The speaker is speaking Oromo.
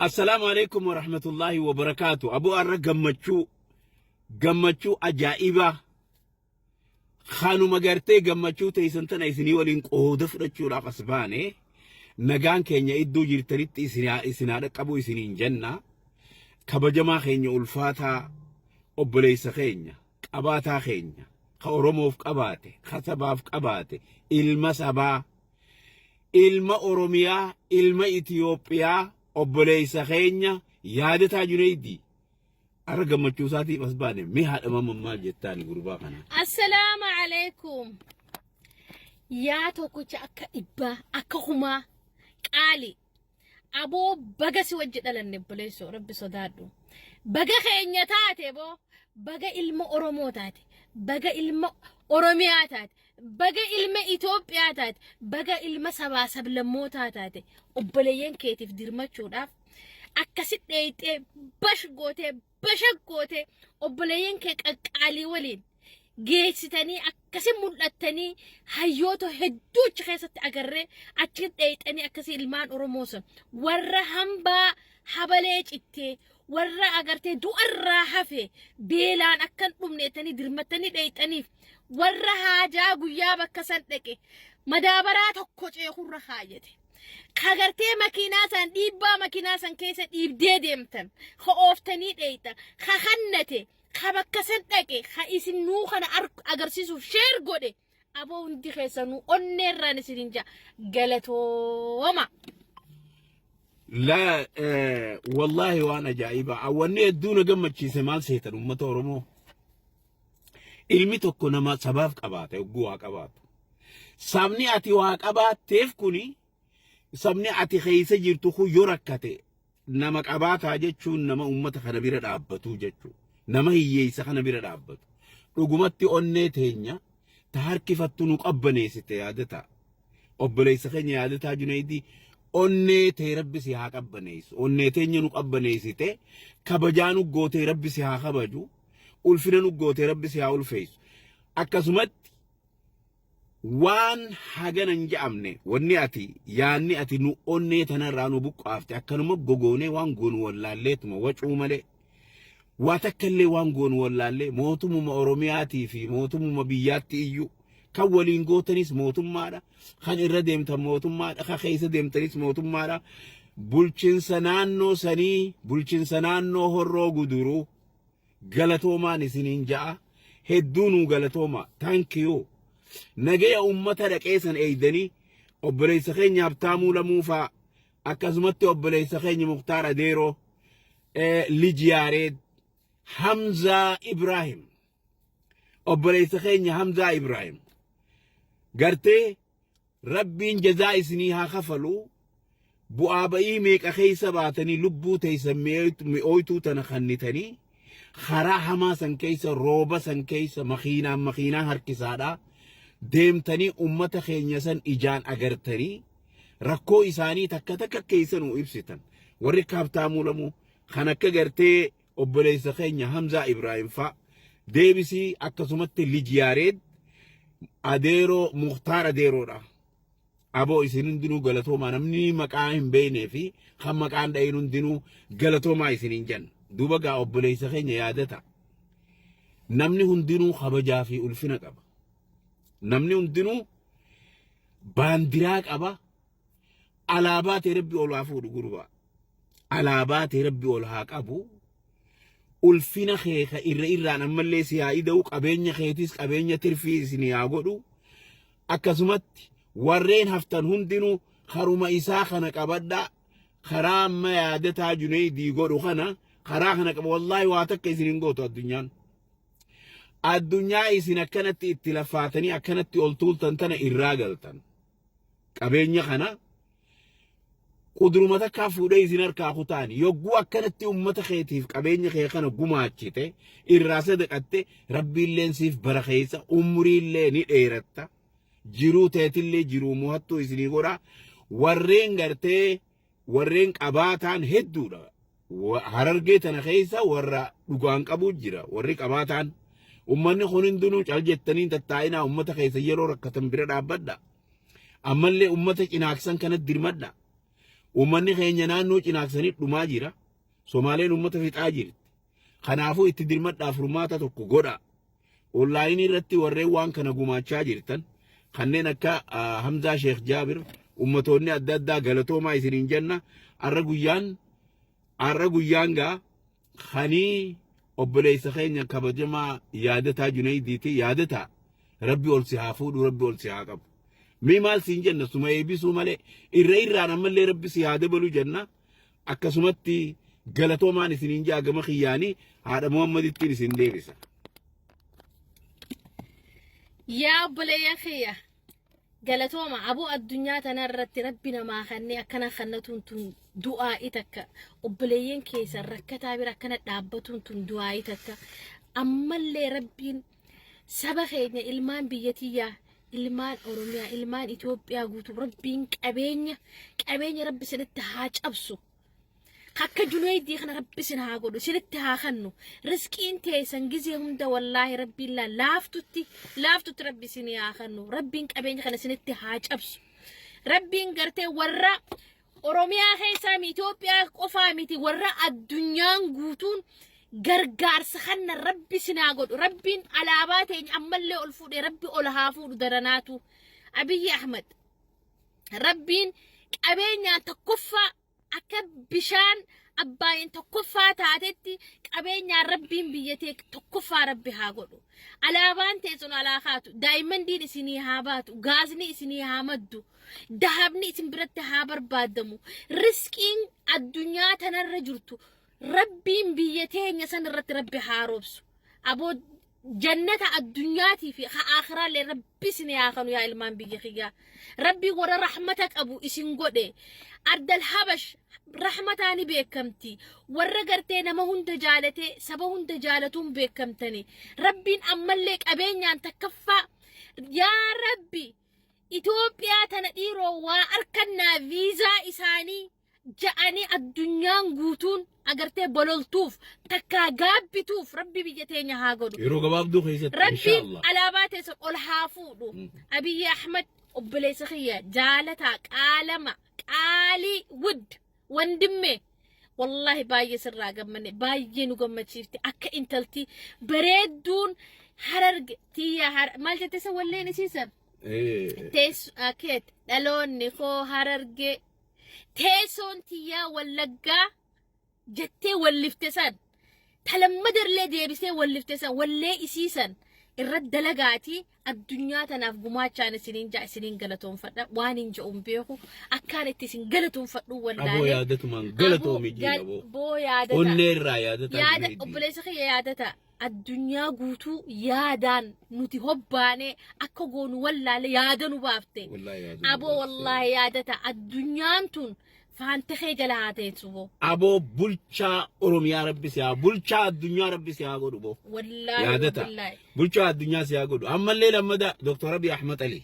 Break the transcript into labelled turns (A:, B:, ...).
A: السلام عليكم ورحمة الله وبركاته. أبو أرى قمتشو أجائبة خانو مغارتي قمتشو تيسنتنا إسني ولين قهود فرتشو لا قصباني نغان كينيا إدو جيرتريت إسنادك أبو إسنين جنة كبجما خينيا ألفاتا أبليس خينيا قباتا خينيا خورموف قباتي خسباف قباتي إلما سبا إلما أوروميا إلما إثيوبيا أبليس خينيا يادتا جنيدي أرجع متشوساتي بس باني ميها أمام ما جتاني غربا كنا.
B: السلام عليكم. يا توكوش أكا إبا أكا هما قالي أبو بغا سوجد لنبليسو ربي صدادو بغا خينيا تاتي بو بغا إلما أورومو تاتي بغا إلما أوروميا تاتي بغا إلما إثيوبيا تاتي بغا إلما سبا سبلمو تاتي أبليين كيتف ديرماتشو داف أكاسيت ديتي بشغوتي بشغوتي أبليين كيك أقالي ولين جيستني أكاسي ملتني هيوتو هدوش خيست أقرر أكيد ديتني أكاسي إلمان أوروموسن ورا همبا حبليج إتي ورا أقرتي دو الراحفي بيلان أكن بمنيتني درمتني ديتني ورا هاجا قيابا كسنتكي مدابرات هكوش يخور خايتي كاغرتي ماكيناسان ديبا ماكيناسان كيسا ديب ديمتن خاوفتني ديتا خخنتي خبكسنتكي خايسن نو خنا اغرسيسو شير غودي ابو ندي خيسانو اونيران سيرينجا غلطوما
A: لا والله وانا جايبه اوني ادونا قمتشي سمال سيتن امه اورمو علمي توكو نما سبب قباته غوا قباته سامني اتي واقبات تفكني sabni ati khaysa jirtu khu yorakkate nama qabaata jechuun nama ummata kana bira dhaabbatu jechu nama hiyyeessa kana bira dhaabbatu dhugumatti onnee teenya ta harkifattu nu qabbaneessite yaadata obboleessa keenya yaadata Junaidi onnee tee rabbi si haa qabbaneessu onnee teenya nu qabbaneessite kabajaanu gootee rabbi si haa kabaju ulfina nu gootee rabbi si haa ulfeessu akkasumatti وان حاجة نجامني ونياتي يعني أتي نو أني تنرانو بقافتي أكنو مبغوني وان غون ولا ليت ما وجهو ملي واتكلي وان غون ولا لي موتو ما أورومياتي في موتو ما بياتي يو كولين غوتنيس موتو مارا خان الرديم تموتو مارا خخيس ديم تنيس موتو مارا بولشين سنانو سني بولشين سنانو هرو غدورو غلطوما نسنين جاء هدونو غلطوما thank you نجيا أمتا لكيسن أيدني أبليس خيني أبتامو لموفا أكازمت أبليس خيني مختار ديرو لجياريد حمزة إبراهيم أبليس خيني حمزة إبراهيم قرتي ربين جزاء سنيها خفلو بو آبائي ميك أخي سباتني لبو تيسميت مئويتو تنخنتني خراحما سنكيس روبا سنكيس مخينا هركسادا deemtanii ummata keenya san ijaan agartanii rakkoo isaanii takka takka keessanuu ibsitan warri kaabtaamuu lamu kan akka gartee obboleessa keenya Hamza Ibrahim fa deebisii akkasumatti Lijiyaareed adeeroo Mukhtaar adeeroodha aboo isin hundinuu galatoomaa namni maqaa hin beeknee fi kan maqaan dhayin hundinuu galatoomaa isiniin jenna duuba gaa obboleessa keenya yaadata namni hundinuu kabajaa fi ulfina qaba namni hundinuu baandiraa qaba alaabaa ta'e rabbi ol haa fuudhu gurba alaabaa ta'e rabbi ol haa qabu ulfina keeka irraan ammallee si haa ida'u qabeenya keetis qabeenya tirfii isin haa godhu akkasumatti warreen haftan hundinuu haruma isaa kana qabadha karaa amma yaadataa Junaidi godhu kana karaa kana qaba wallaahi waa takka isin hin gootu addunyaan الدنيا إسنا كانت اتلافاتني كانت أولتولتن تنا الراجلتن كابينيا خنا قدرمتا كافودة إسنا ركاخوتاني يوجوا كانت أمتا خيتيف كابينيا خي خنا قماتشته الراسة دكتة ربي اللي نسيف برخيسة أمري اللي نيرتا جرو تيتلي جرو مهتو إسني غورا ورين غرتي ورين كاباتان هدودا وهررجيتنا خيسة ورا لقان كابو جرا وريك كاباتان ummanni kun hundinuu cal jettanii tattaa'inaa ummata keessa yeroo rakkatan bira dhaabbadha ammallee ummata cinaaksan kanatti dirmadha ummanni keenya naannoo cinaaksanii dhumaa jira Somaaleen ummata fixaa jirti kanaafuu itti dirmadhaaf furmaata tokko godha onlaayinii irratti warreen waan kana gumaachaa jirtan kanneen akka Hamzaa Sheekh Jaabir ummatoonni adda addaa galatoomaa isiniin jenna arra guyyaan gaa khanii obboleessa keenya kabajamaa yaadataa Junaydiiti yaadataa rabbi ol si haa fuudhu rabbi ol si haa qabu mi maal siin jenna suma eebisuu malee irraan ammallee rabbi si haa dabalu jenna akkasumatti galatoomaan isiniin jaa gama khiyyaanii haadha Muhammadittiin isin deebisa
B: yaa obboleeyya kiyya galatooma aboo addunyaa tanarratti rabbi namaa kannee akkana kannatuun tun du'aa'i takka obboleeyyan keessa rakkataa bira akkana dhaabbatuun tun du'aa'i takka ammallee rabbiin saba keenya ilmaan biyyatiyyaa ilmaan Oromiyaa ilmaan Itoophiyaa guutuu rabbiin qabeenya rabbi sinitti haa cabsu akka Junaydii kana rabbi sin haa godhu sinitti haa kannu riskiin teessan gizee hunda wallaahi rabbiin laaftutti rabbi sin haa kannu rabbiin qabeenya kana sinitti haa cabsu rabbiin gartee warra Oromiyaa keessaa mi Itoophiyaa qofaa miti warra addunyaan guutuun gargaarsa kana rabbi sin haa godhu rabbiin alaabaa teenya ammallee ol fuudhee rabbi ol haa fuudhu daranaatu Abiyyi Ahmad rabbiin qabeenyaan tokkoffaa akka bishaan abbaayin tokkoffaa taatetti qabeenyaan rabbiin biyyatee tokkoffaa rabbi haa godhu alaabaan teessun alaakaatu daa'imandiin isinii haa baatu gaasni isinii haa maddu dahabni isin biratti haa barbaadamu riskiin addunyaa tanarra jirtu rabbiin biyyateenya san irratti rabbi haa roobsu aboo jannata addunyaati fi aakhiraalee rabbi isin haa kanu yaa ilmaan biyya kiyyaa rabbi warra rahmata qabu isin godhe ardal habash rahmataani beekamti warra gartee nama hunda jaalate saba hunda jaalatuun beekamtani rabbiin ammallee qabeenyaan takkaffaa yaa rabbi Itoophiyaa tana dhiiroo waa arkannaa viizaa isaanii ja'anii addunyaan guutuun agartee bololtuuf takkaa gaabbituuf rabbi biyya teenya haa godhu
A: yeroo gabaabduu keessatti
B: rabbiin alaabaa teessan ol haa fuudhu Abiyyi Ahmad obboleessa kiyya jaalataa qaalama qaalii wud wandimme wallahi baay'ee sirraa gammanne baay'ee nu gammachiifte akka intalti bareedduun Hararge tiyya maal jette sa walleen isiisan tees akeet dhaloonni koo Hararge teessoon tiyyaa Wallaggaa jettee wallifte san talammadarlee deebisee wallifte san wallee isiisan irra dalagaati addunyaa tanaaf gumaachaan isiniin jaa isiniin galatoonfadha waan hin je'uun beeku akkaan itti isin galatoonfadhu wallaahi
A: aboo yaadatumaan galatoomi jiru
B: boo yaadata
A: onneerraa yaadata
B: obboleessa kiyya yaadata addunyaa guutuu yaadaan nuti hobbaanee akka goonu wallaale yaada nu baafte aboo wallaahi yaadata addunyaan tun faantee jala teessubo
A: aboo bulchaa Oromiyaa rabbi siyaa bulchaa addunyaa rabbi siyaa godhu bo
B: wallaahi
A: yaadata bulchaa addunyaa siyaa godhu ammallee lammada Dr. Abiy Ahmed Ali